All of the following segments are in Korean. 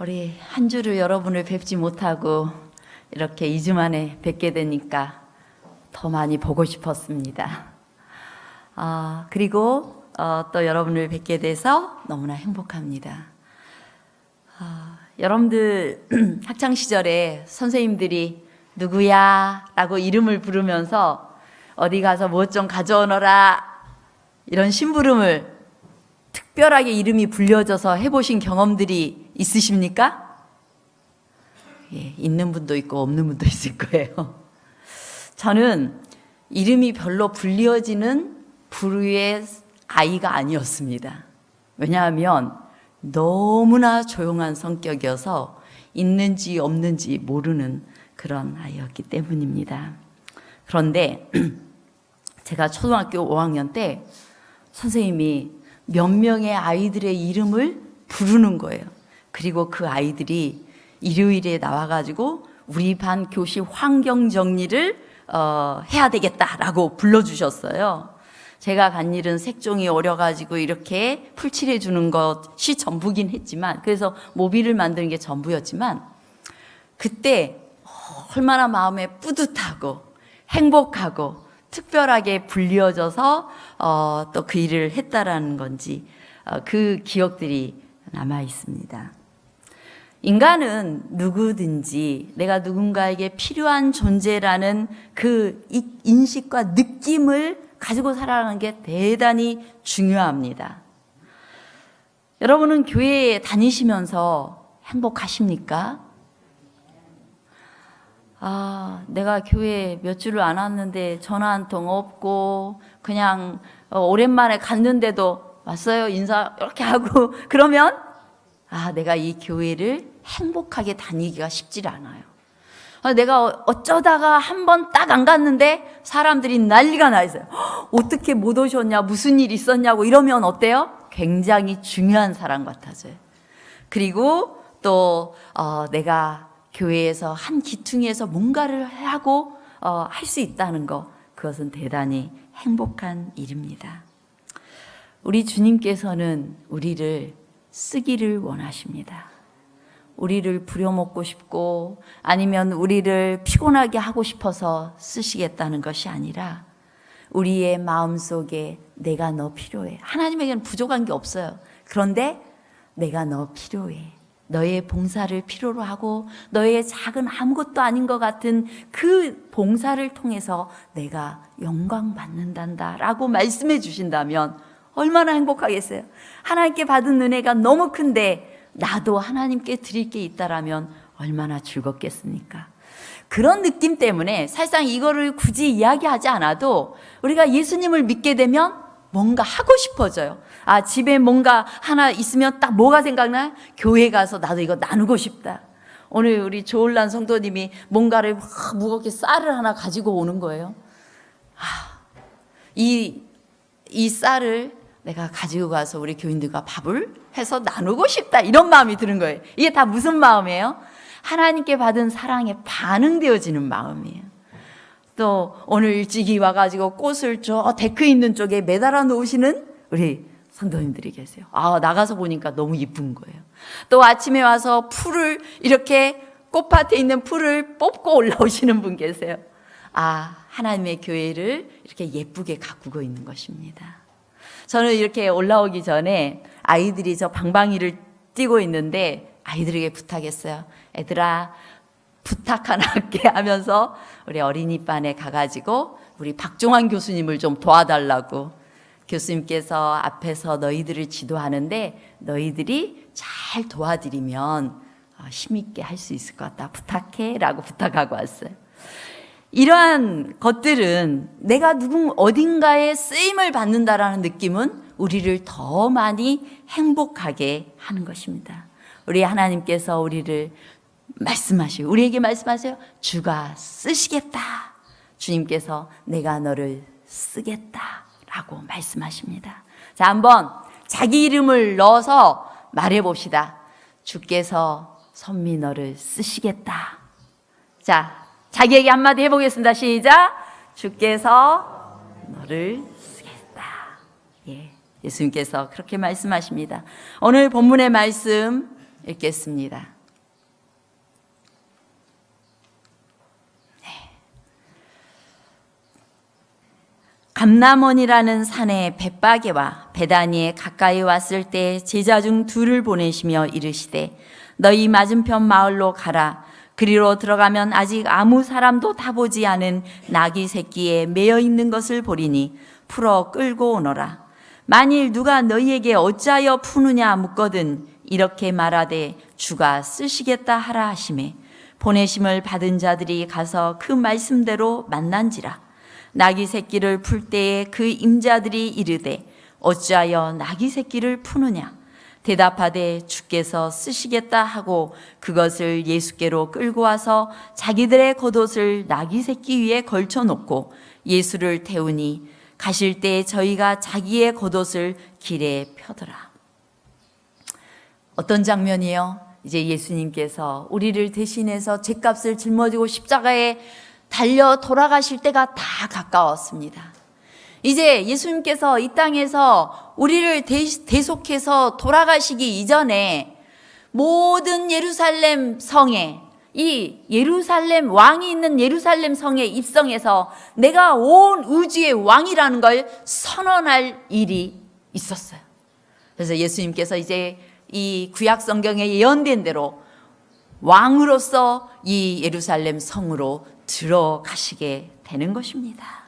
우리 한 주를 여러분을 뵙지 못하고 이렇게 2주 만에 뵙게 되니까 더 많이 보고 싶었습니다. 그리고 또 여러분을 뵙게 돼서 너무나 행복합니다. 여러분들 학창 시절에 선생님들이 누구야? 라고 이름을 부르면서 어디 가서 무엇 좀 가져오너라 이런 심부름을 특별하게 이름이 불려져서 해보신 경험들이 있으십니까? 예, 있는 분도 있고 없는 분도 있을 거예요. 저는 이름이 별로 불려지는 부류의 아이가 아니었습니다. 왜냐하면 너무나 조용한 성격이어서 있는지 없는지 모르는 그런 아이였기 때문입니다. 그런데 제가 초등학교 5학년 때 선생님이 몇 명의 아이들의 이름을 부르는 거예요. 그리고 그 아이들이 일요일에 나와가지고 우리 반 교실 환경 정리를 해야 되겠다라고 불러주셨어요. 제가 간 일은 색종이 어려가지고 이렇게 풀칠해 주는 것이 전부긴 했지만, 그래서 모비를 만드는 게 전부였지만, 그때 얼마나 마음에 뿌듯하고 행복하고 특별하게 불려져서 또 그 일을 했다라는 건지 그 기억들이 남아 있습니다. 인간은 누구든지 내가 누군가에게 필요한 존재라는 그 인식과 느낌을 가지고 살아가는 게 대단히 중요합니다. 여러분은 교회에 다니시면서 행복하십니까? 내가 교회 몇 주를 안 왔는데 전화 한 통 없고 그냥 오랜만에 갔는데도 왔어요 인사 이렇게 하고 그러면 내가 이 교회를 행복하게 다니기가 쉽지 않아요. 내가 어쩌다가 한 번 딱 안 갔는데 사람들이 난리가 나 있어요. 어떻게 못 오셨냐, 무슨 일 있었냐고 이러면 어때요? 굉장히 중요한 사람 같아져요. 그리고 또 내가 교회에서 한 기퉁에서 뭔가를 하고 할 수 있다는 거, 그것은 대단히 행복한 일입니다. 우리 주님께서는 우리를 쓰기를 원하십니다. 우리를 부려먹고 싶고 아니면 우리를 피곤하게 하고 싶어서 쓰시겠다는 것이 아니라 우리의 마음속에 내가 너 필요해. 하나님에게는 부족한 게 없어요. 그런데 내가 너 필요해. 너의 봉사를 필요로 하고 너의 작은 아무것도 아닌 것 같은 그 봉사를 통해서 내가 영광 받는단다 라고 말씀해 주신다면 얼마나 행복하겠어요. 하나님께 받은 은혜가 너무 큰데 나도 하나님께 드릴 게 있다라면 얼마나 즐겁겠습니까? 그런 느낌 때문에 사실상 이거를 굳이 이야기하지 않아도 우리가 예수님을 믿게 되면 뭔가 하고 싶어져요. 집에 뭔가 하나 있으면 딱 뭐가 생각나? 교회 가서 나도 이거 나누고 싶다. 오늘 우리 조을란 성도님이 뭔가를 무겁게 쌀을 하나 가지고 오는 거예요. 이 쌀을 내가 가지고 가서 우리 교인들과 밥을 해서 나누고 싶다. 이런 마음이 드는 거예요. 이게 다 무슨 마음이에요? 하나님께 받은 사랑에 반응되어지는 마음이에요. 또 오늘 일찍이 와가지고 꽃을 저 데크 있는 쪽에 매달아 놓으시는 우리 성도님들이 계세요. 나가서 보니까 너무 이쁜 거예요. 또 아침에 와서 풀을 이렇게 꽃밭에 있는 풀을 뽑고 올라오시는 분 계세요. 하나님의 교회를 이렇게 예쁘게 가꾸고 있는 것입니다. 저는 이렇게 올라오기 전에 아이들이 저 방방이를 뛰고 있는데 아이들에게 부탁했어요. 애들아, 부탁 하나 할게 하면서 우리 어린이반에 가가지고 우리 박종환 교수님을 좀 도와달라고. 교수님께서 앞에서 너희들을 지도하는데 너희들이 잘 도와드리면 힘있게 할 수 있을 것 같다. 부탁해 라고 부탁하고 왔어요. 이러한 것들은 내가 어딘가에 쓰임을 받는다라는 느낌은 우리를 더 많이 행복하게 하는 것입니다. 우리 하나님께서 우리를 우리에게 말씀하세요. 주가 쓰시겠다. 주님께서 내가 너를 쓰겠다라고 말씀하십니다. 자, 한번 자기 이름을 넣어서 말해봅시다. 주께서 선미 너를 쓰시겠다. 자, 자기에게 한마디 해보겠습니다. 시작. 주께서 너를 쓰겠다. 예수님께서 그렇게 말씀하십니다. 오늘 본문의 말씀 읽겠습니다. 감람원이라는 산에 벳바게와 베다니에 가까이 왔을 때 제자 중 둘을 보내시며 이르시되 너희 맞은편 마을로 가라. 그리로 들어가면 아직 아무 사람도 타보지 않은 나귀 새끼에 매여 있는 것을 보리니 풀어 끌고 오너라. 만일 누가 너희에게 어찌하여 푸느냐 묻거든 이렇게 말하되 주가 쓰시겠다 하라 하시매 보내심을 받은 자들이 가서 그 말씀대로 만난지라. 나귀 새끼를 풀 때에 그 임자들이 이르되 어찌하여 나귀 새끼를 푸느냐 대답하되 주께서 쓰시겠다 하고 그것을 예수께로 끌고 와서 자기들의 겉옷을 나귀 새끼 위에 걸쳐 놓고 예수를 태우니 가실 때 저희가 자기의 겉옷을 길에 펴더라. 어떤 장면이요? 이제 예수님께서 우리를 대신해서 죄값을 짊어지고 십자가에 달려 돌아가실 때가 다 가까웠습니다. 이제 예수님께서 이 땅에서 우리를 대속해서 돌아가시기 이전에 모든 예루살렘 성에 이 예루살렘 왕이 있는 예루살렘 성에 입성해서 내가 온 우주의 왕이라는 걸 선언할 일이 있었어요. 그래서 예수님께서 이제 이 구약 성경에 예언된 대로 왕으로서 이 예루살렘 성으로 들어가시게 되는 것입니다.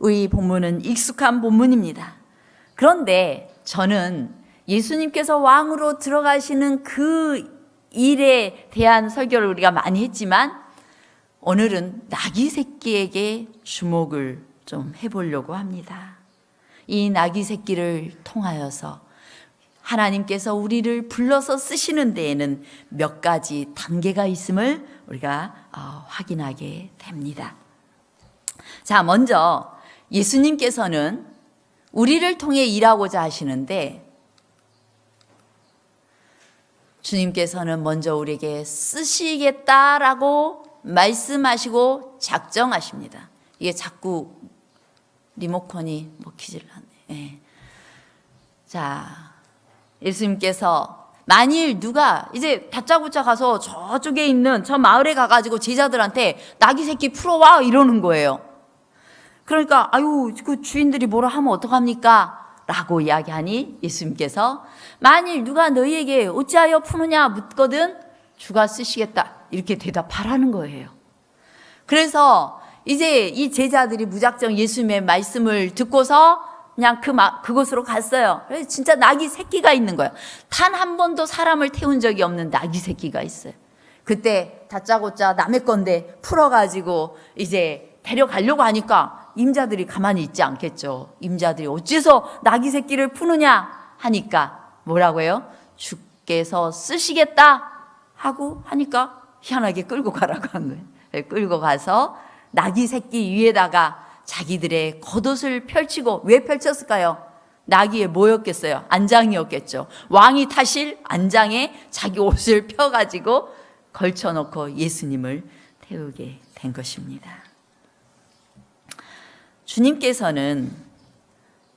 이 본문은 익숙한 본문입니다. 그런데 저는 예수님께서 왕으로 들어가시는 그 일에 대한 설교를 우리가 많이 했지만 오늘은 나귀 새끼에게 주목을 좀 해보려고 합니다. 이 나귀 새끼를 통하여서 하나님께서 우리를 불러서 쓰시는 데에는 몇 가지 단계가 있음을 우리가 확인하게 됩니다. 자, 먼저 예수님께서는 우리를 통해 일하고자 하시는데 주님께서는 먼저 우리에게 쓰시겠다라고 말씀하시고 작정하십니다. 이게 자꾸 리모컨이 먹히질 않네. 네. 자, 예수님께서 만일 누가 이제 다짜고짜 가서 저쪽에 있는 저 마을에 가가지고 제자들한테 나귀 새끼 풀어와 이러는 거예요. 그러니까 아유 그 주인들이 뭐라 하면 어떡합니까? 라고 이야기하니 예수님께서 만일 누가 너희에게 어찌하여 푸느냐 묻거든 주가 쓰시겠다 이렇게 대답하라는 거예요. 그래서 이제 이 제자들이 무작정 예수님의 말씀을 듣고서 그냥 그곳으로 갔어요. 그래서 진짜 나귀 새끼가 있는 거예요. 단 한 번도 사람을 태운 적이 없는 나귀 새끼가 있어요. 그때 다짜고짜 남의 건데 풀어가지고 이제 데려가려고 하니까 임자들이 가만히 있지 않겠죠. 임자들이 어째서 나귀 새끼를 푸느냐 하니까 뭐라고요? 주께서 쓰시겠다 하고 하니까 희한하게 끌고 가라고 한 거예요. 끌고 가서 나귀 새끼 위에다가 자기들의 겉옷을 펼치고 왜 펼쳤을까요? 나귀에 뭐였겠어요? 안장이었겠죠. 왕이 타실 안장에 자기 옷을 펴가지고 걸쳐놓고 예수님을 태우게 된 것입니다. 주님께서는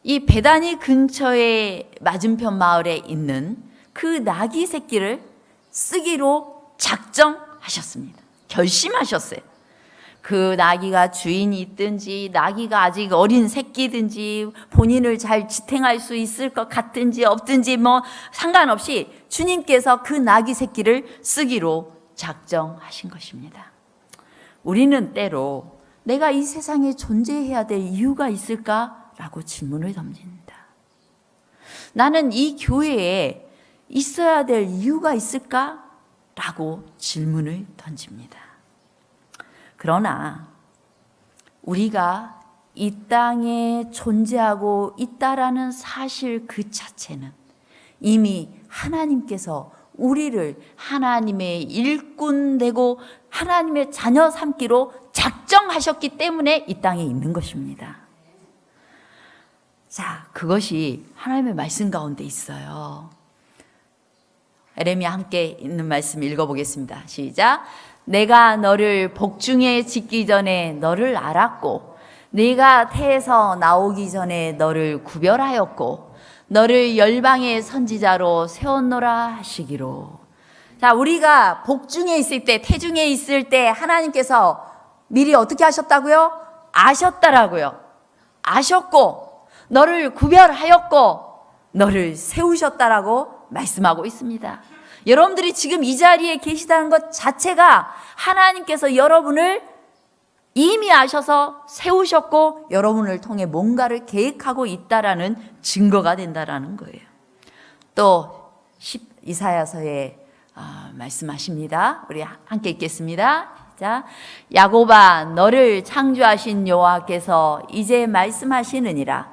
이 베다니 근처의 맞은편 마을에 있는 그 나귀 새끼를 쓰기로 작정하셨습니다. 결심하셨어요. 그 나귀가 주인이 있든지 나귀가 아직 어린 새끼든지 본인을 잘 지탱할 수 있을 것 같든지 없든지 뭐 상관없이 주님께서 그 나귀 새끼를 쓰기로 작정하신 것입니다. 우리는 때로 내가 이 세상에 존재해야 될 이유가 있을까라고 질문을 던집니다. 나는 이 교회에 있어야 될 이유가 있을까라고 질문을 던집니다. 그러나 우리가 이 땅에 존재하고 있다라는 사실 그 자체는 이미 하나님께서 우리를 하나님의 일꾼 되고 하나님의 자녀 삼기로 작정하셨기 때문에 이 땅에 있는 것입니다. 자, 그것이 하나님의 말씀 가운데 있어요. 에레미야 함께 있는 말씀 읽어보겠습니다. 시작. 내가 너를 복중에 짓기 전에 너를 알았고 네가 태에서 나오기 전에 너를 구별하였고 너를 열방의 선지자로 세웠노라 하시기로. 자, 우리가 복중에 있을 때, 태중에 있을 때 하나님께서 미리 어떻게 하셨다고요? 아셨다라고요. 아셨고 너를 구별하였고 너를 세우셨다라고 말씀하고 있습니다. 여러분들이 지금 이 자리에 계시다는 것 자체가 하나님께서 여러분을 이미 아셔서 세우셨고 여러분을 통해 뭔가를 계획하고 있다라는 증거가 된다라는 거예요. 또 이사야서에 말씀하십니다. 우리 함께 읽겠습니다. 자, 야곱아 너를 창조하신 여호와께서 이제 말씀하시느니라.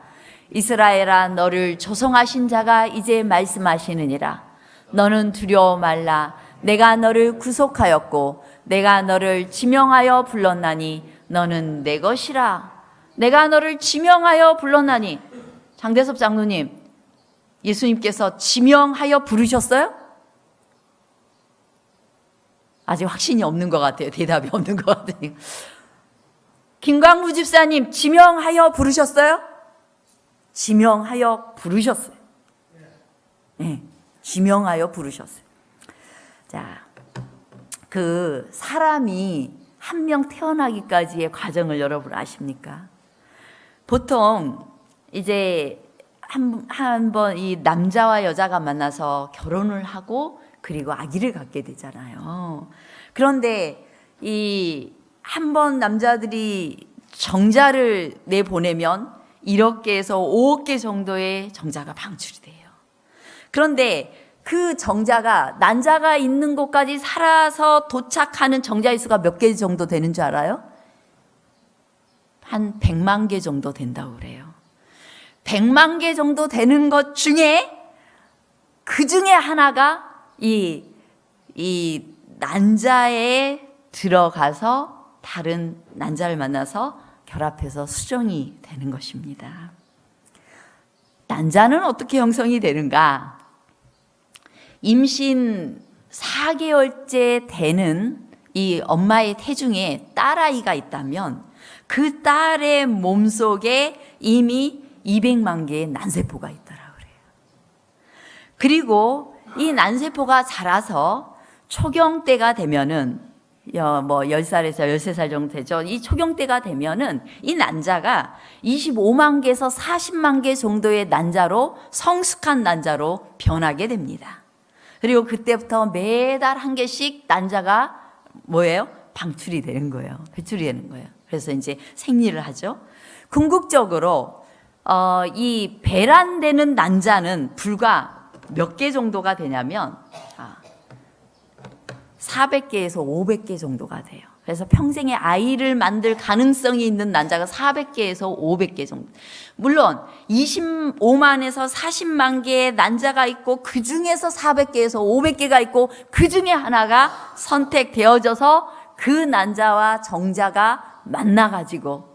이스라엘아 너를 조성하신 자가 이제 말씀하시느니라. 너는 두려워 말라. 내가 너를 구속하였고 내가 너를 지명하여 불렀나니 너는 내 것이라. 내가 너를 지명하여 불렀나니. 장대섭 장로님, 예수님께서 지명하여 부르셨어요? 아직 확신이 없는 것 같아요. 대답이 없는 것 같아요. 김광부 집사님, 지명하여 부르셨어요? 지명하여 부르셨어요. 네, 지명하여 부르셨어요. 자, 그 사람이 한 명 태어나기까지의 과정을 여러분 아십니까? 보통 이제 한 번 이 남자와 여자가 만나서 결혼을 하고 그리고 아기를 갖게 되잖아요. 그런데 이 한 번 남자들이 정자를 내보내면 1억 개에서 5억 개 정도의 정자가 방출이 돼요. 그런데 그 정자가 난자가 있는 곳까지 살아서 도착하는 정자의 수가 몇 개 정도 되는 줄 알아요? 한 100만 개 정도 된다고 그래요. 100만 개 정도 되는 것 중에 그 중에 하나가 이 난자에 들어가서 다른 난자를 만나서 결합해서 수정이 되는 것입니다. 난자는 어떻게 형성이 되는가? 임신 4개월째 되는 이 엄마의 태중에 딸아이가 있다면 그 딸의 몸속에 이미 200만 개의 난세포가 있더라고요. 그리고 이 난세포가 자라서 초경 때가 되면은 10살에서 13살 정도 되죠. 이 초경 때가 되면은 이 난자가 25만 개에서 40만 개 정도의 난자로 성숙한 난자로 변하게 됩니다. 그리고 그때부터 매달 한 개씩 난자가 뭐예요? 방출이 되는 거예요. 배출이 되는 거예요. 그래서 이제 생리를 하죠. 궁극적으로 이 배란되는 난자는 불과 몇 개 정도가 되냐면 400개에서 500개 정도가 돼요. 그래서 평생에 아이를 만들 가능성이 있는 난자가 400개에서 500개 정도. 물론 25만에서 40만 개의 난자가 있고 그 중에서 400개에서 500개가 있고 그 중에 하나가 선택되어져서 그 난자와 정자가 만나가지고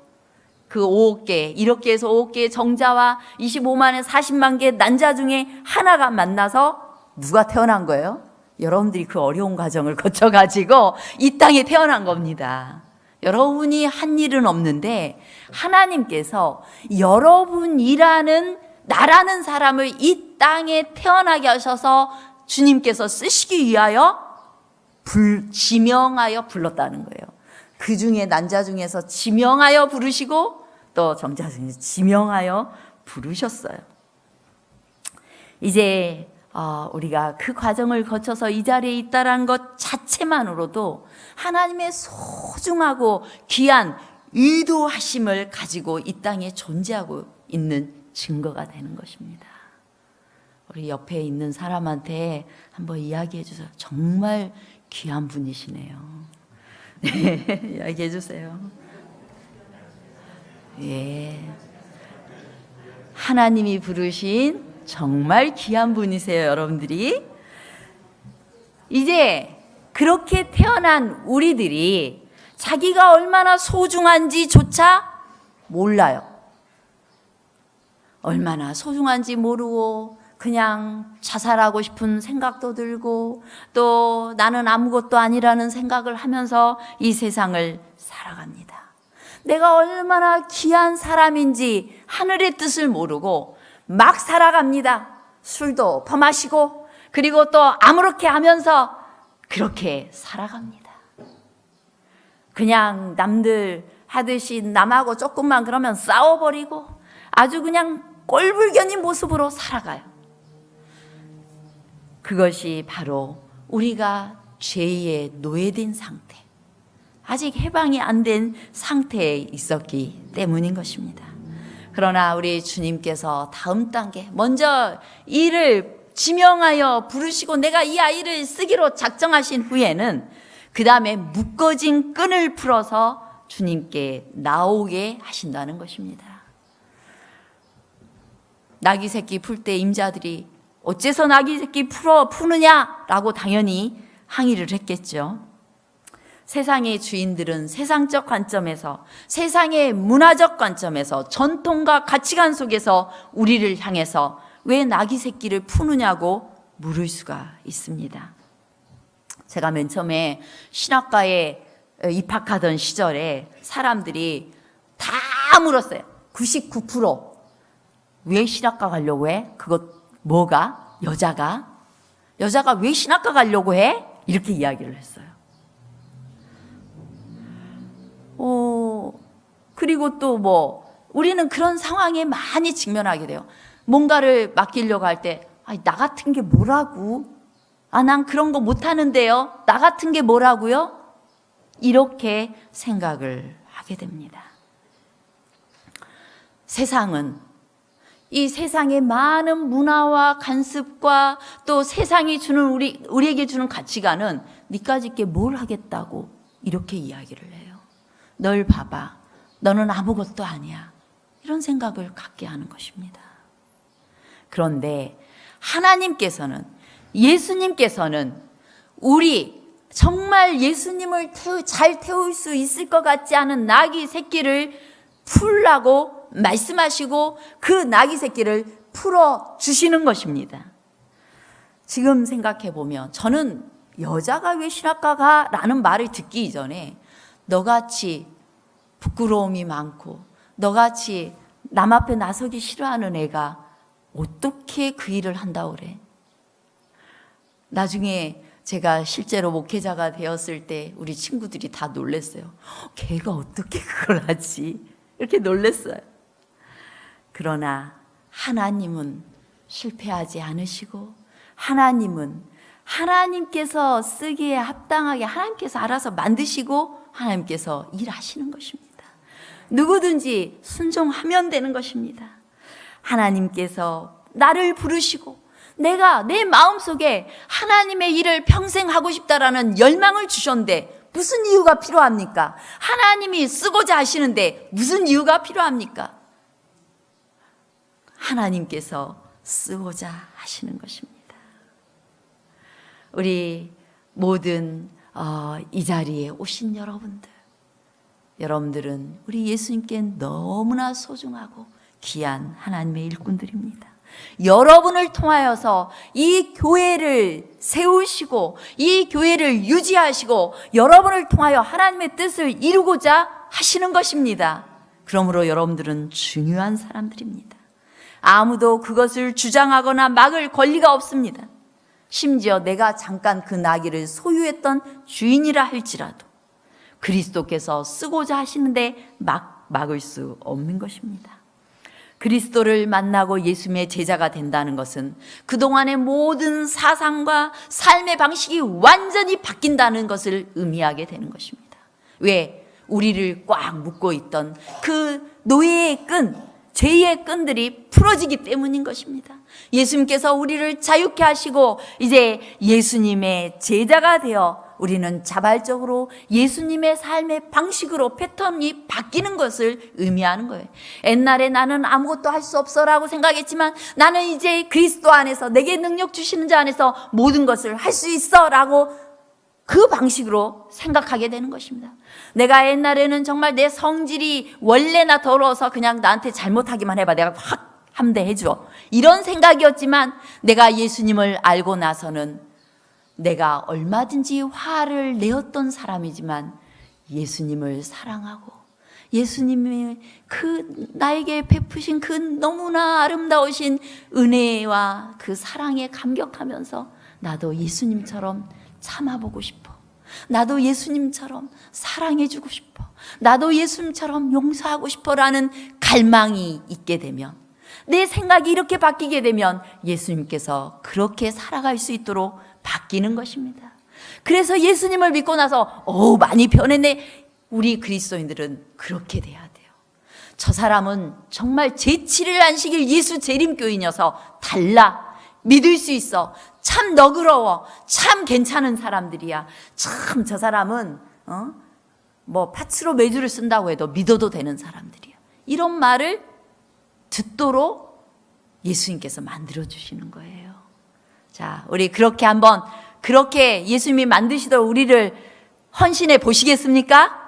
그 5억 개, 1억 개에서 5억 개의 정자와 25만에서 40만 개의 난자 중에 하나가 만나서 누가 태어난 거예요? 여러분들이 그 어려운 과정을 거쳐가지고 이 땅에 태어난 겁니다. 여러분이 한 일은 없는데 하나님께서 여러분이라는 나라는 사람을 이 땅에 태어나게 하셔서 주님께서 쓰시기 위하여 지명하여 불렀다는 거예요. 그 중에 난자 중에서 지명하여 부르시고 또 정자 중에서 지명하여 부르셨어요. 이제 우리가 그 과정을 거쳐서 이 자리에 있다는 것 자체만으로도 하나님의 소중하고 귀한 의도하심을 가지고 이 땅에 존재하고 있는 증거가 되는 것입니다. 우리 옆에 있는 사람한테 한번 이야기해 주세요. 정말 귀한 분이시네요. 네, 이야기해 주세요. 예, 하나님이 부르신 정말 귀한 분이세요, 여러분들이. 이제 그렇게 태어난 우리들이 자기가 얼마나 소중한지조차 몰라요. 얼마나 소중한지 모르고 그냥 자살하고 싶은 생각도 들고 또 나는 아무것도 아니라는 생각을 하면서 이 세상을 살아갑니다. 내가 얼마나 귀한 사람인지 하늘의 뜻을 모르고 막 살아갑니다. 술도 퍼마시고 그리고 또 아무렇게 하면서 그렇게 살아갑니다. 그냥 남들 하듯이 남하고 조금만 그러면 싸워버리고 아주 그냥 꼴불견인 모습으로 살아가요. 그것이 바로 우리가 죄에 노예된 상태, 아직 해방이 안 된 상태에 있었기 때문인 것입니다. 그러나 우리 주님께서 다음 단계, 먼저 이를 지명하여 부르시고 내가 이 아이를 쓰기로 작정하신 후에는 그 다음에 묶어진 끈을 풀어서 주님께 나오게 하신다는 것입니다. 나귀 새끼 풀 때 임자들이 어째서 나귀 새끼 푸느냐라고 당연히 항의를 했겠죠. 세상의 주인들은 세상적 관점에서, 세상의 문화적 관점에서, 전통과 가치관 속에서 우리를 향해서 왜 나귀 새끼를 푸느냐고 물을 수가 있습니다. 제가 맨 처음에 신학과에 입학하던 시절에 사람들이 다 물었어요. 99%. 왜 신학과 가려고 해? 그것 뭐가? 여자가 왜 신학과 가려고 해? 이렇게 이야기를 했어요. 그리고 또 우리는 그런 상황에 많이 직면하게 돼요. 뭔가를 맡기려고 할 때, 나 같은 게 뭐라고? 난 그런 거 못하는데요. 나 같은 게 뭐라고요? 이렇게 생각을 하게 됩니다. 세상은 이 세상의 많은 문화와 관습과 또 세상이 주는 우리에게 주는 가치관은 니까짓 게 뭘 하겠다고 이렇게 이야기를 해요. 널 봐봐. 너는 아무것도 아니야. 이런 생각을 갖게 하는 것입니다. 그런데 하나님께서는, 예수님께서는 우리 정말 예수님을 잘 태울 수 있을 것 같지 않은 나귀 새끼를 풀라고 말씀하시고 그 나귀 새끼를 풀어주시는 것입니다. 지금 생각해 보면 저는 여자가 왜 신학과 가? 라는 말을 듣기 이전에 너같이 부끄러움이 많고 너같이 남 앞에 나서기 싫어하는 애가 어떻게 그 일을 한다고 그래? 나중에 제가 실제로 목회자가 되었을 때 우리 친구들이 다 놀랐어요. 걔가 어떻게 그걸 하지? 이렇게 놀랐어요. 그러나 하나님은 실패하지 않으시고 하나님은 하나님께서 쓰기에 합당하게 하나님께서 알아서 만드시고 하나님께서 일하시는 것입니다. 누구든지 순종하면 되는 것입니다. 하나님께서 나를 부르시고 내가 내 마음속에 하나님의 일을 평생 하고 싶다라는 열망을 주셨는데 무슨 이유가 필요합니까? 하나님이 쓰고자 하시는데 무슨 이유가 필요합니까? 하나님께서 쓰고자 하시는 것입니다. 우리 모든 이 자리에 오신 여러분들은 우리 예수님께 너무나 소중하고 귀한 하나님의 일꾼들입니다. 여러분을 통하여서 이 교회를 세우시고 이 교회를 유지하시고 여러분을 통하여 하나님의 뜻을 이루고자 하시는 것입니다. 그러므로 여러분들은 중요한 사람들입니다. 아무도 그것을 주장하거나 막을 권리가 없습니다. 심지어 내가 잠깐 그 나귀를 소유했던 주인이라 할지라도 그리스도께서 쓰고자 하시는데 막을 수 없는 것입니다. 그리스도를 만나고 예수님의 제자가 된다는 것은 그동안의 모든 사상과 삶의 방식이 완전히 바뀐다는 것을 의미하게 되는 것입니다. 왜? 우리를 꽉 묶고 있던 그 노예의 끈, 죄의 끈들이 풀어지기 때문인 것입니다. 예수님께서 우리를 자유케 하시고 이제 예수님의 제자가 되어 우리는 자발적으로 예수님의 삶의 방식으로 패턴이 바뀌는 것을 의미하는 거예요. 옛날에 나는 아무것도 할 수 없어라고 생각했지만 나는 이제 그리스도 안에서 내게 능력 주시는 자 안에서 모든 것을 할 수 있어라고 그 방식으로 생각하게 되는 것입니다. 내가 옛날에는 정말 내 성질이 원래나 더러워서 그냥 나한테 잘못하기만 해봐. 내가 확 함대해줘. 이런 생각이었지만 내가 예수님을 알고 나서는 내가 얼마든지 화를 내었던 사람이지만 예수님을 사랑하고 예수님의 그 나에게 베푸신 그 너무나 아름다우신 은혜와 그 사랑에 감격하면서 나도 예수님처럼 참아보고 싶어. 나도 예수님처럼 사랑해주고 싶어. 나도 예수님처럼 용서하고 싶어라는 갈망이 있게 되면, 내 생각이 이렇게 바뀌게 되면 예수님께서 그렇게 살아갈 수 있도록 바뀌는 것입니다. 그래서 예수님을 믿고 나서 많이 변했네. 우리 그리스도인들은 그렇게 돼야 돼요. 저 사람은 정말 제7일 안식일 예수 재림교인이어서 달라. 믿을 수 있어. 참 너그러워. 참 괜찮은 사람들이야. 참 저 사람은 뭐 파츠로 매주를 쓴다고 해도 믿어도 되는 사람들이야. 이런 말을 듣도록 예수님께서 만들어주시는 거예요. 자, 우리 그렇게 한번, 그렇게 예수님이 만드시도록 우리를 헌신해 보시겠습니까?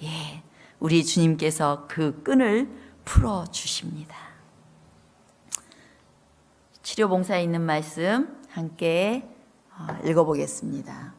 예, 우리 주님께서 그 끈을 풀어주십니다. 치료봉사에 있는 말씀 함께 읽어보겠습니다.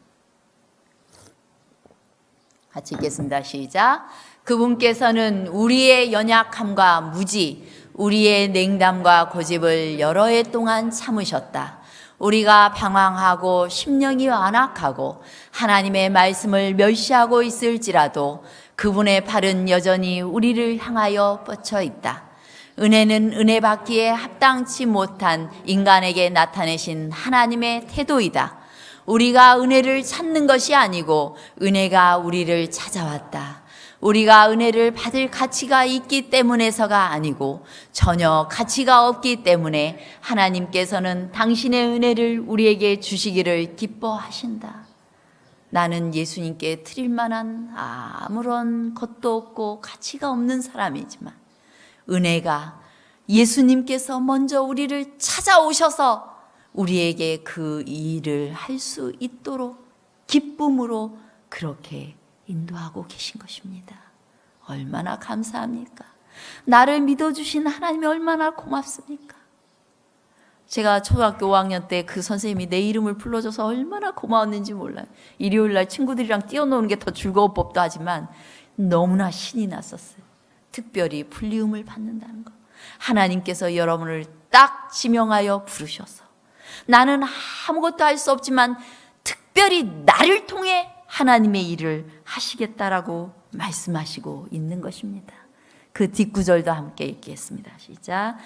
같이 읽겠습니다. 시작. 그분께서는 우리의 연약함과 무지, 우리의 냉담과 고집을 여러 해 동안 참으셨다. 우리가 방황하고 심령이 완악하고 하나님의 말씀을 멸시하고 있을지라도 그분의 팔은 여전히 우리를 향하여 뻗쳐 있다. 은혜는 은혜 받기에 합당치 못한 인간에게 나타내신 하나님의 태도이다. 우리가 은혜를 찾는 것이 아니고 은혜가 우리를 찾아왔다. 우리가 은혜를 받을 가치가 있기 때문에서가 아니고 전혀 가치가 없기 때문에 하나님께서는 당신의 은혜를 우리에게 주시기를 기뻐하신다. 나는 예수님께 드릴 만한 아무런 것도 없고 가치가 없는 사람이지만 은혜가 예수님께서 먼저 우리를 찾아오셔서 우리에게 그 일을 할 수 있도록 기쁨으로 그렇게 인도하고 계신 것입니다. 얼마나 감사합니까? 나를 믿어주신 하나님이 얼마나 고맙습니까? 제가 초등학교 5학년 때 그 선생님이 내 이름을 불러줘서 얼마나 고마웠는지 몰라요. 일요일날 친구들이랑 뛰어노는 게 더 즐거울 법도 하지만 너무나 신이 났었어요. 특별히 불리움을 받는다는 거. 하나님께서 여러분을 딱 지명하여 부르셔서 나는 아무것도 할 수 없지만 특별히 나를 통해 하나님의 일을 하시겠다라고 말씀하시고 있는 것입니다. 그 뒷구절도 함께 읽겠습니다. 시작.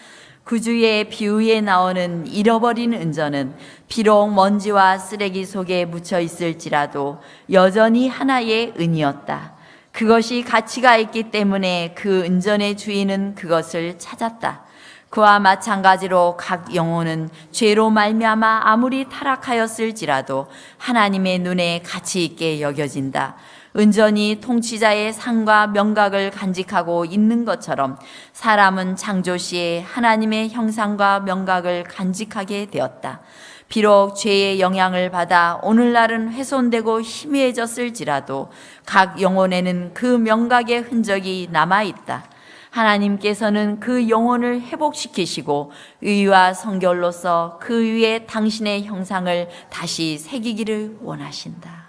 구주의 비유에 나오는 잃어버린 은전은 비록 먼지와 쓰레기 속에 묻혀 있을지라도 여전히 하나의 은이었다. 그것이 가치가 있기 때문에 그 은전의 주인은 그것을 찾았다. 그와 마찬가지로 각 영혼은 죄로 말미암아 아무리 타락하였을지라도 하나님의 눈에 가치 있게 여겨진다. 은전이 통치자의 상과 명각을 간직하고 있는 것처럼 사람은 창조 시에 하나님의 형상과 명각을 간직하게 되었다. 비록 죄의 영향을 받아 오늘날은 훼손되고 희미해졌을지라도 각 영혼에는 그 명각의 흔적이 남아있다. 하나님께서는 그 영혼을 회복시키시고 의와 성결로서 그 위에 당신의 형상을 다시 새기기를 원하신다.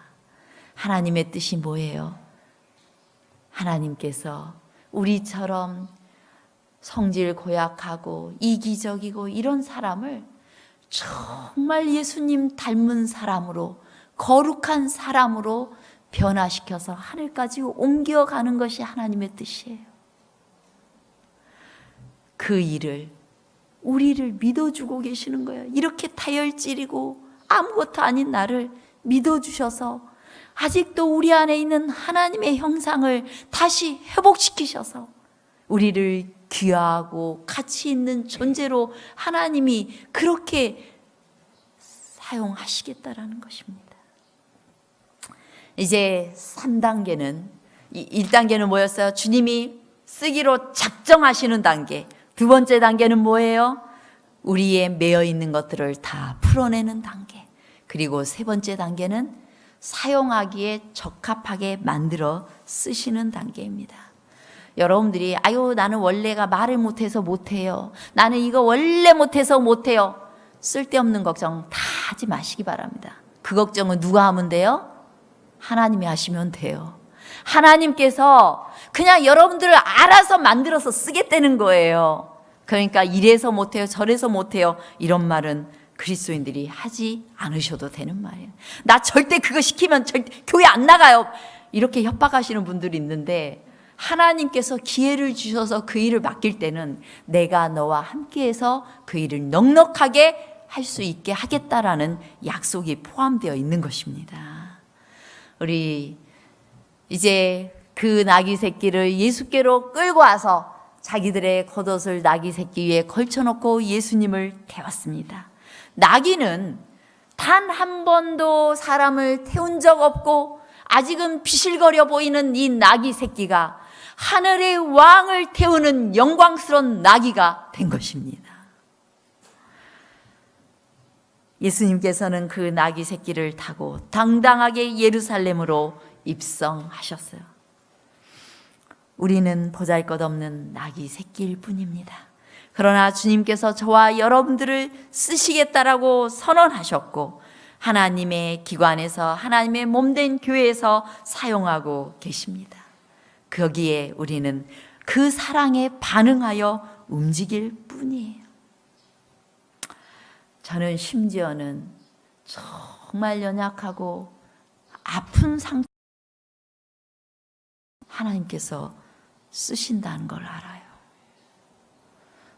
하나님의 뜻이 뭐예요? 하나님께서 우리처럼 성질 고약하고 이기적이고 이런 사람을 정말 예수님 닮은 사람으로, 거룩한 사람으로 변화시켜서 하늘까지 옮겨가는 것이 하나님의 뜻이에요. 그 일을 우리를 믿어주고 계시는 거예요. 이렇게 다혈질이고 아무것도 아닌 나를 믿어주셔서 아직도 우리 안에 있는 하나님의 형상을 다시 회복시키셔서 우리를 귀하고 가치 있는 존재로 하나님이 그렇게 사용하시겠다라는 것입니다. 이제 3단계는, 1단계는 뭐였어요? 주님이 쓰기로 작정하시는 단계. 두 번째 단계는 뭐예요? 우리의 매여 있는 것들을 다 풀어내는 단계. 그리고 세 번째 단계는 사용하기에 적합하게 만들어 쓰시는 단계입니다. 여러분들이 나는 원래가 말을 못해서 못해요. 나는 이거 원래 못해서 못해요. 쓸데없는 걱정 다 하지 마시기 바랍니다. 그 걱정은 누가 하면 돼요? 하나님이 하시면 돼요. 하나님께서 그냥 여러분들을 알아서 만들어서 쓰겠다는 거예요. 그러니까 이래서 못해요, 저래서 못해요, 이런 말은 그리스도인들이 하지 않으셔도 되는 말이에요. 나 절대 그거 시키면 절대 교회 안 나가요, 이렇게 협박하시는 분들이 있는데, 하나님께서 기회를 주셔서 그 일을 맡길 때는 내가 너와 함께해서 그 일을 넉넉하게 할 수 있게 하겠다라는 약속이 포함되어 있는 것입니다. 우리 이제 그 나귀 새끼를 예수께로 끌고 와서 자기들의 겉옷을 나귀 새끼 위에 걸쳐놓고 예수님을 태웠습니다. 나귀는 단 한 번도 사람을 태운 적 없고 아직은 비실거려 보이는 이 나귀 새끼가 하늘의 왕을 태우는 영광스러운 나귀가 된 것입니다. 예수님께서는 그 나귀 새끼를 타고 당당하게 예루살렘으로 입성하셨어요. 우리는 보잘것없는 나귀 새끼일 뿐입니다. 그러나 주님께서 저와 여러분들을 쓰시겠다라고 선언하셨고 하나님의 기관에서, 하나님의 몸된 교회에서 사용하고 계십니다. 거기에 우리는 그 사랑에 반응하여 움직일 뿐이에요. 저는 심지어는 정말 연약하고 아픈 상태 하나님께서 쓰신다는 걸 알아요.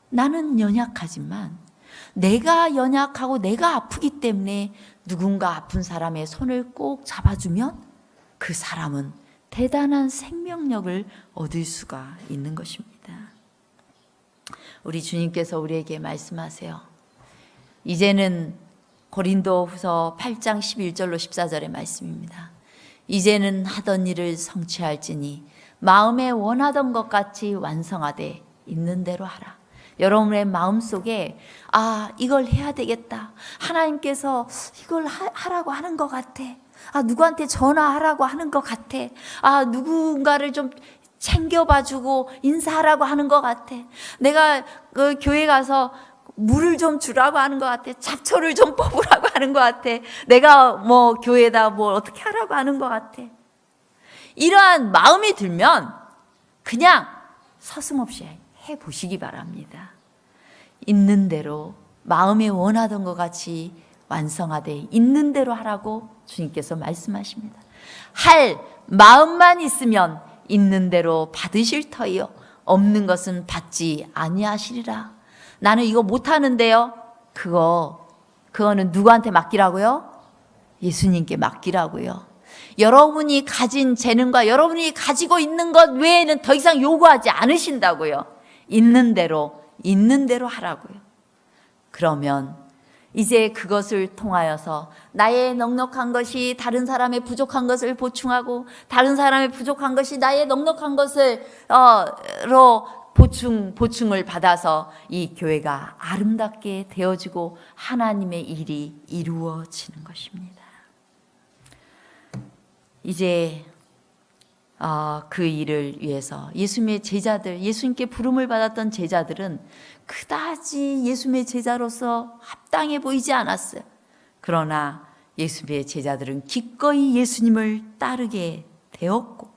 나는 연약하지만 내가 연약하고 내가 아프기 때문에 누군가 아픈 사람의 손을 꼭 잡아주면 그 사람은 대단한 생명력을 얻을 수가 있는 것입니다. 우리 주님께서 우리에게 말씀하세요. 이제는 고린도후서 8장 11절로 14절의 말씀입니다. 이제는 하던 일을 성취할지니 마음에 원하던 것 같이 완성하되 있는 대로 하라. 여러분의 마음속에 이걸 해야 되겠다, 하나님께서 이걸 하라고 하는 것 같아, 누구한테 전화하라고 하는 것 같아, 누군가를 좀 챙겨봐주고 인사하라고 하는 것 같아, 내가 그 교회 가서 물을 좀 주라고 하는 것 같아, 잡초를 좀 뽑으라고 하는 것 같아, 내가 교회에다 뭘 어떻게 하라고 하는 것 같아. 이러한 마음이 들면 그냥 서슴없이 해보시기 바랍니다. 있는 대로 마음에 원하던 것 같이 완성하되 있는 대로 하라고 주님께서 말씀하십니다. 할 마음만 있으면 있는 대로 받으실 터이요 없는 것은 받지 아니하시리라. 나는 이거 못하는데요, 그거는 누구한테 맡기라고요? 예수님께 맡기라고요. 여러분이 가진 재능과 여러분이 가지고 있는 것 외에는 더 이상 요구하지 않으신다고요. 있는 대로 하라고요. 그러면 이제 그것을 통하여서 나의 넉넉한 것이 다른 사람의 부족한 것을 보충하고 다른 사람의 부족한 것이 나의 넉넉한 것을 보충을 받아서 이 교회가 아름답게 되어지고 하나님의 일이 이루어지는 것입니다. 이제 그 일을 위해서 예수님의 제자들, 예수님께 부름을 받았던 제자들은 그다지 예수님의 제자로서 합당해 보이지 않았어요. 그러나 예수님의 제자들은 기꺼이 예수님을 따르게 되었고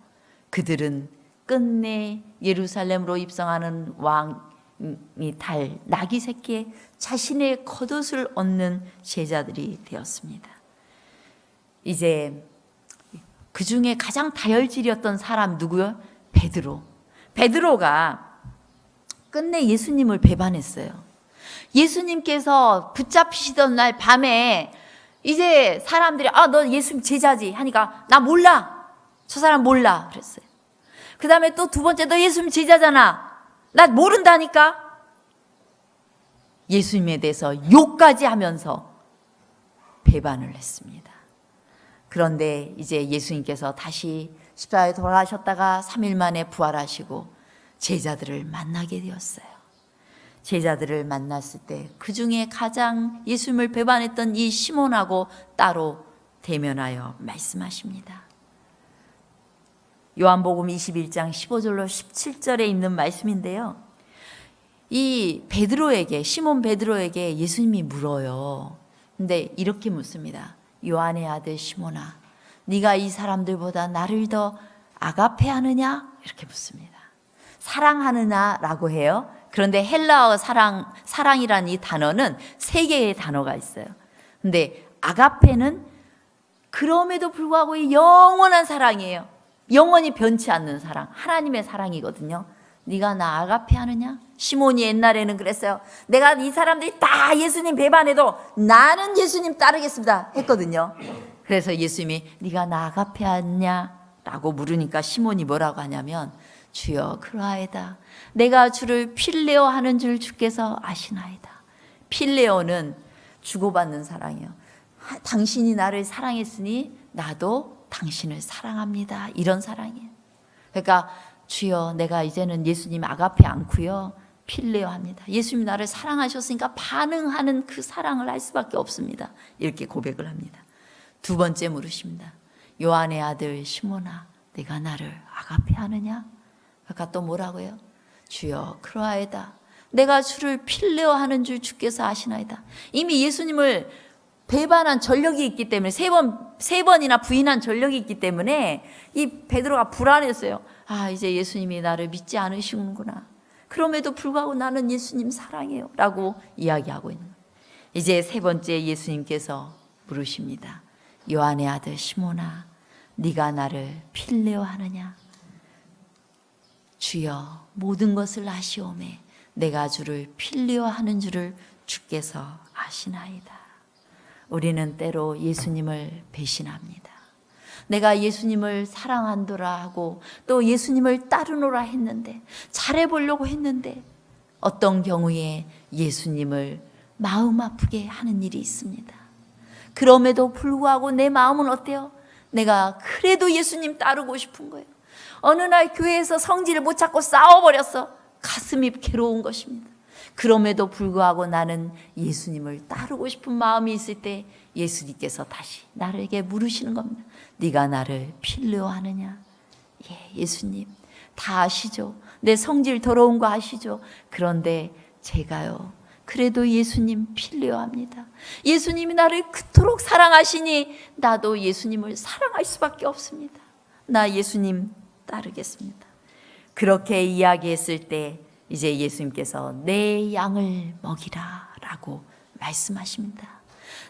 그들은 끝내 예루살렘으로 입성하는 왕이 달 나귀 새끼에 자신의 겉옷을 얻는 제자들이 되었습니다. 이제 그 중에 가장 다혈질이었던 사람 누구요? 베드로가 끝내 예수님을 배반했어요. 예수님께서 붙잡히시던 날 밤에 이제 사람들이 너 예수님 제자지 하니까 나 몰라, 저 사람 몰라 그랬어요. 그 다음에 또 두 번째 너 예수님 제자잖아, 나 모른다니까. 예수님에 대해서 욕까지 하면서 배반을 했습니다. 그런데 이제 예수님께서 다시 십자가에 돌아가셨다가 3일 만에 부활하시고 제자들을 만나게 되었어요. 제자들을 만났을 때 그 중에 가장 예수님을 배반했던 이 시몬하고 따로 대면하여 말씀하십니다. 요한복음 21장 15절로 17절에 있는 말씀인데요. 이 시몬 베드로에게 예수님이 물어요. 근데 이렇게 묻습니다. 요한의 아들 시몬아, 네가 이 사람들보다 나를 더 아가페 하느냐? 이렇게 묻습니다. 사랑하느냐라고 해요. 그런데 헬라어 사랑이라는 이 단어는 세 개의 단어가 있어요. 근데 아가페는 그럼에도 불구하고 이 영원한 사랑이에요. 영원히 변치 않는 사랑, 하나님의 사랑이거든요. 네가 나 아가페 하느냐? 시몬이 옛날에는 그랬어요. 내가 이 사람들이 다 예수님 배반해도 나는 예수님 따르겠습니다 했거든요. 그래서 예수님이 네가 나 아가페 하느냐? 라고 물으니까 시몬이 뭐라고 하냐면 주여 그러하이다. 내가 주를 필레오 하는 줄 주께서 아시나이다. 필레오는 주고받는 사랑이에요. 당신이 나를 사랑했으니 나도 당신을 사랑합니다. 이런 사랑이에요. 그러니까 주여 내가 이제는 예수님 아가페 않고요. 필레오 합니다. 예수님 나를 사랑하셨으니까 반응하는 그 사랑을 할 수밖에 없습니다. 이렇게 고백을 합니다. 두 번째 물으십니다. 요한의 아들 시몬아 내가 나를 아가페 하느냐? 그러니까 또 뭐라고요? 주여 그러하이다. 내가 주를 필레오 하는 줄 주께서 아시나이다. 이미 예수님을 배반한 전력이 있기 때문에 세 번이나 부인한 전력이 있기 때문에 이 베드로가 불안했어요. 아 이제 예수님이 나를 믿지 않으시는구나. 그럼에도 불구하고 나는 예수님 사랑해요 라고 이야기하고 있는 거예요. 이제 세 번째 예수님께서 물으십니다. 요한의 아들 시몬아 네가 나를 필레오 하느냐? 주여 모든 것을 아시오매 내가 주를 필레오 하는 줄을 주께서 아시나이다. 우리는 때로 예수님을 배신합니다. 내가 예수님을 사랑한도라 하고 또 예수님을 따르노라 했는데 잘해보려고 했는데 어떤 경우에 예수님을 마음 아프게 하는 일이 있습니다. 그럼에도 불구하고 내 마음은 어때요? 내가 그래도 예수님 따르고 싶은 거예요. 어느 날 교회에서 성질을 못 찾고 싸워버렸어. 가슴이 괴로운 것입니다. 그럼에도 불구하고 나는 예수님을 따르고 싶은 마음이 있을 때 예수님께서 다시 나에게 물으시는 겁니다. 네가 나를 필레오 하느냐? 예, 예수님 다 아시죠? 내 성질 더러운 거 아시죠? 그런데 제가요 그래도 예수님 필레오 합니다. 예수님이 나를 그토록 사랑하시니 나도 예수님을 사랑할 수밖에 없습니다. 나 예수님 따르겠습니다. 그렇게 이야기했을 때 이제 예수님께서 내 양을 먹이라 라고 말씀하십니다.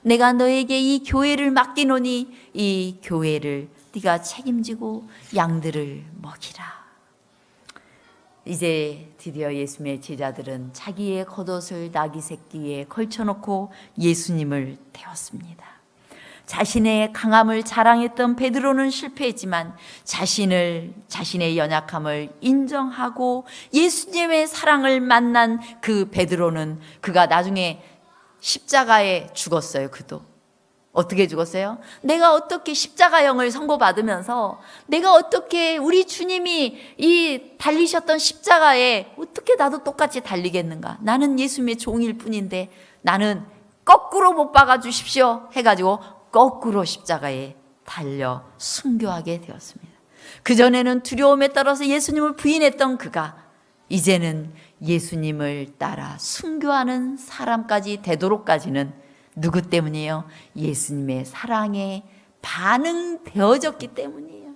내가 너에게 이 교회를 맡기노니 이 교회를 네가 책임지고 양들을 먹이라. 이제 드디어 예수님의 제자들은 자기의 겉옷을 나귀 새끼에 걸쳐놓고 예수님을 태웠습니다. 자신의 강함을 자랑했던 베드로는 실패했지만 자신의 연약함을 인정하고 예수님의 사랑을 만난 그 베드로는 그가 나중에 십자가에 죽었어요. 그도 어떻게 죽었어요? 내가 어떻게 십자가형을 선고받으면서 내가 어떻게 우리 주님이 이 달리셨던 십자가에 어떻게 나도 똑같이 달리겠는가? 나는 예수님의 종일 뿐인데 나는 거꾸로 못 박아 주십시오 해가지고 거꾸로 십자가에 달려 순교하게 되었습니다. 그전에는 두려움에 떨어서 예수님을 부인했던 그가 이제는 예수님을 따라 순교하는 사람까지 되도록까지는 누구 때문이에요? 예수님의 사랑에 반응되어졌기 때문이에요.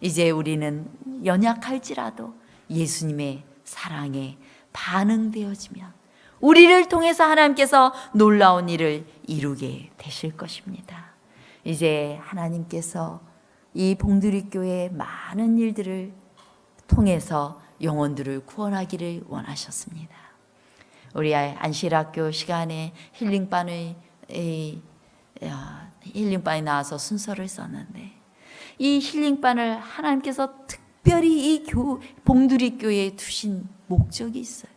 이제 우리는 연약할지라도 예수님의 사랑에 반응되어지면 우리를 통해서 하나님께서 놀라운 일을 이루게 되실 것입니다. 이제 하나님께서 이 봉두리교회 많은 일들을 통해서 영혼들을 구원하기를 원하셨습니다. 우리 안실학교 시간에 힐링반이 나와서 순서를 썼는데 이 힐링반을 하나님께서 특별히 이 봉두리교회에 두신 목적이 있어요.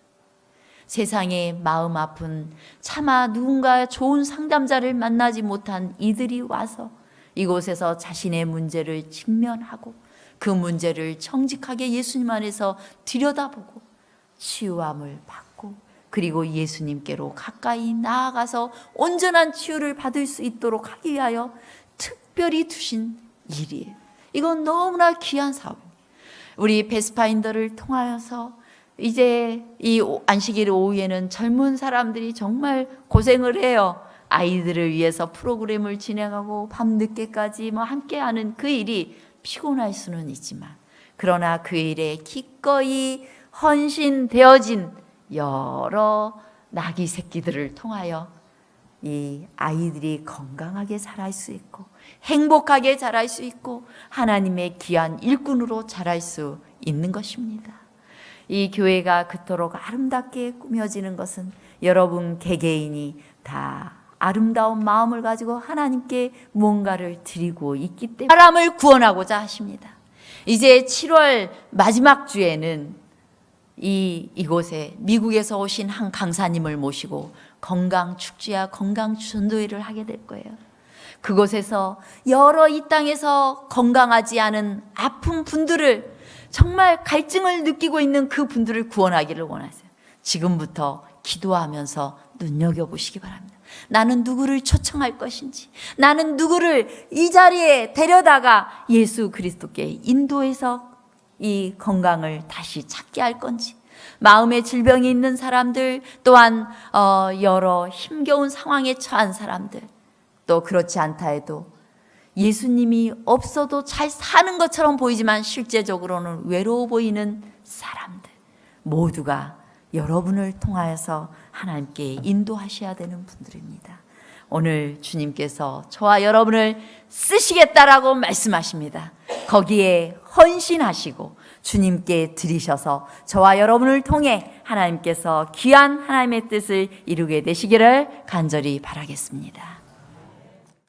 세상에 마음 아픈 차마 누군가 좋은 상담자를 만나지 못한 이들이 와서 이곳에서 자신의 문제를 직면하고 그 문제를 정직하게 예수님 안에서 들여다보고 치유함을 받고 그리고 예수님께로 가까이 나아가서 온전한 치유를 받을 수 있도록 하기 위하여 특별히 두신 일이에요. 이건 너무나 귀한 사업입니다. 우리 베스파인더를 통하여서 이제 이 안식일 오후에는 젊은 사람들이 정말 고생을 해요. 아이들을 위해서 프로그램을 진행하고 밤늦게까지 함께하는 그 일이 피곤할 수는 있지만 그러나 그 일에 기꺼이 헌신되어진 여러 나귀 새끼들을 통하여 이 아이들이 건강하게 자랄 수 있고 행복하게 자랄 수 있고 하나님의 귀한 일꾼으로 자랄 수 있는 것입니다. 이 교회가 그토록 아름답게 꾸며지는 것은 여러분 개개인이 다 아름다운 마음을 가지고 하나님께 무언가를 드리고 있기 때문에 사람을 구원하고자 하십니다. 이제 7월 마지막 주에는 이곳에 미국에서 오신 한 강사님을 모시고 건강 축제와 건강 전도회를 하게 될 거예요. 그곳에서 여러 이 땅에서 건강하지 않은 아픈 분들을 정말 갈증을 느끼고 있는 그 분들을 구원하기를 원하세요. 지금부터 기도하면서 눈여겨보시기 바랍니다. 나는 누구를 초청할 것인지, 나는 누구를 이 자리에 데려다가 예수 그리스도께 인도해서 이 건강을 다시 찾게 할 건지, 마음의 질병이 있는 사람들, 또한 여러 힘겨운 상황에 처한 사람들, 또 그렇지 않다 해도 예수님이 없어도 잘 사는 것처럼 보이지만 실제적으로는 외로워 보이는 사람들 모두가 여러분을 통하여서 하나님께 인도하셔야 되는 분들입니다. 오늘 주님께서 저와 여러분을 쓰시겠다라고 말씀하십니다. 거기에 헌신하시고 주님께 드리셔서 저와 여러분을 통해 하나님께서 귀한 하나님의 뜻을 이루게 되시기를 간절히 바라겠습니다.